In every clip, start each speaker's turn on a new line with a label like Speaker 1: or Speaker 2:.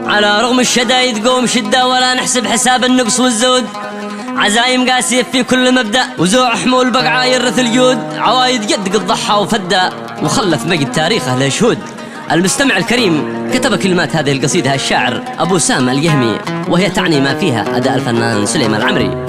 Speaker 1: على رغم الشدايد قوم شدة ولا نحسب حساب النقص والزود. عزايم قاسية في كل مبدأ وزوع حمول بقعة يرث الجود. عوايد قد قد ضحى وفدى وخلف مجد تاريخه لشهود. المستمع الكريم كتب كلمات هذه القصيدة الشاعر أبو سام الجهمي، وهي تعني ما فيها أداء الفنان سليمان العمري.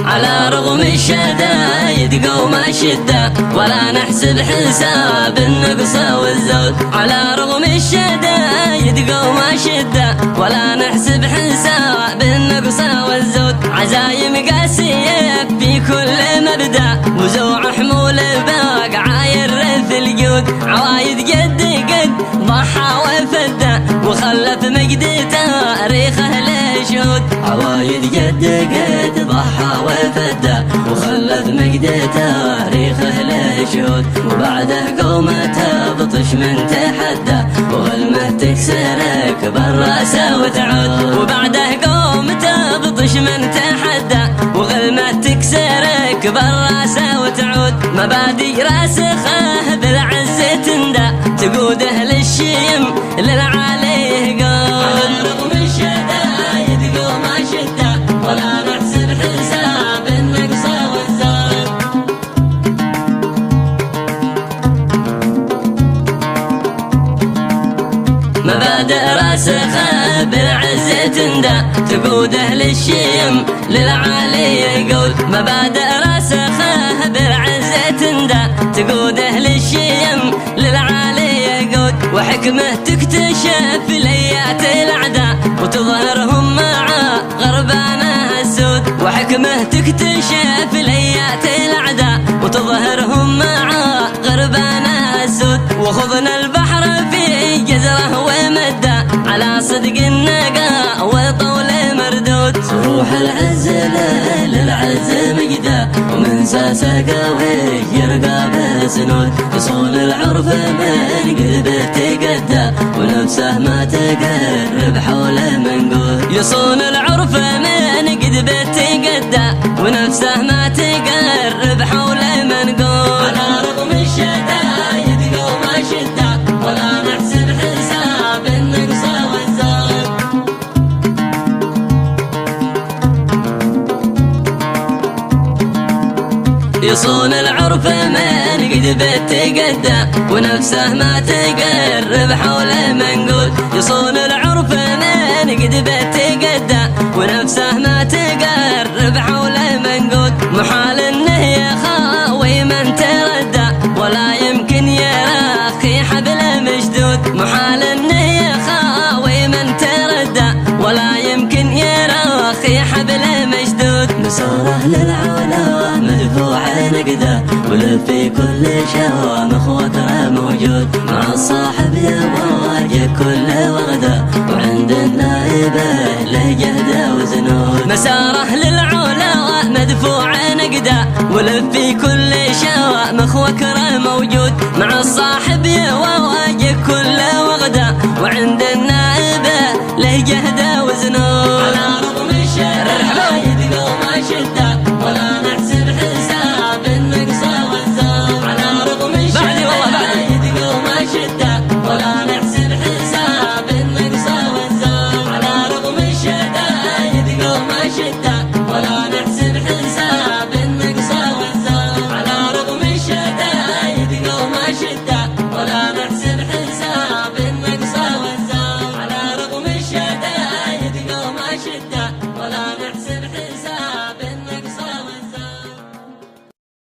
Speaker 1: على رغم الشدايد قوم شدة ولا نحسب حساب النقص والزود. على رغم الشدايد قوم شدة ولا نحسب حساب النقص والزود. عزايم قاسية في كل مبدأ وزوع حمول البقعة يرث الجود. عوايد قد قد ضحى وفدى وخلف مجد تاريخه لشهود. عوايد قد قد ضحى وفدى وخلف مجد تاريخه لشهود. وبعده قومه تبطش من تحدى وغلمه تكسرك بالراسه وتعود. وبعده قومه تبطش من تحدى وغلمه تكسرك بالراسه وتعود. مبادئ راسخه بالعز تندى تقوده للشيم للعالي قول. على رغم الشدايد قوم شدة ولا نحسب حساب النقص والزود. مبادئ راسخة بالعز تندى تقوده للشيم للعالي قول. مبادئ راسخة بالعز تندى تقوده للشيم للعالي قول. وحكمه تكتشف ليات الأعداء وتظهرهم مع غربانه السود. وحكمه تكتشف ليات الأعداء وتظهرهم مع غربانه السود. وخذنا البحر في جزره ومده على صدق النقا وطول مردود. صروح العز للعز مجده ومن ساسه قوي يرقى بسنود. يصون العرف من قلبه تقدى ونفسه ما تقرب حوله منقود. يصون العرف من قلبه تقدى ونفسه ما تقرب حوله منقود. على رغم الشدايد قوم شدة ولا نحسب حساب النقص والزود. يصون العرف من قلبه تقدى ونفسه ما تقرب حوله منقود. يصون العرف من قلبه تقدى ونفسه ما تقرب حوله منقود. محال انه يخاوي من تردى ولا يمكن يراخي حبل مشدود. محال انه يخاوي من تردى ولا يمكن يراخي حبل مشدود. مساره للعلا مدفوع نقده ولف في كل شوامخ وكره موجود. مع الصاحب يواجه كل وغده وعند النائبه له جهده وزنود. مساره للعلا مدفوع نقده ولف في كل شوامخ وكره موجود. مع الصاحب يواجه كل وغده وعند النائبه له جهده وزنود. على رغم الشدايد قوم شده ولا نحسب حساب النقص والزود. على رغم الشدايد قوم شده ولا نحسب حساب النقص والزود. على رغم الشدايد قوم شده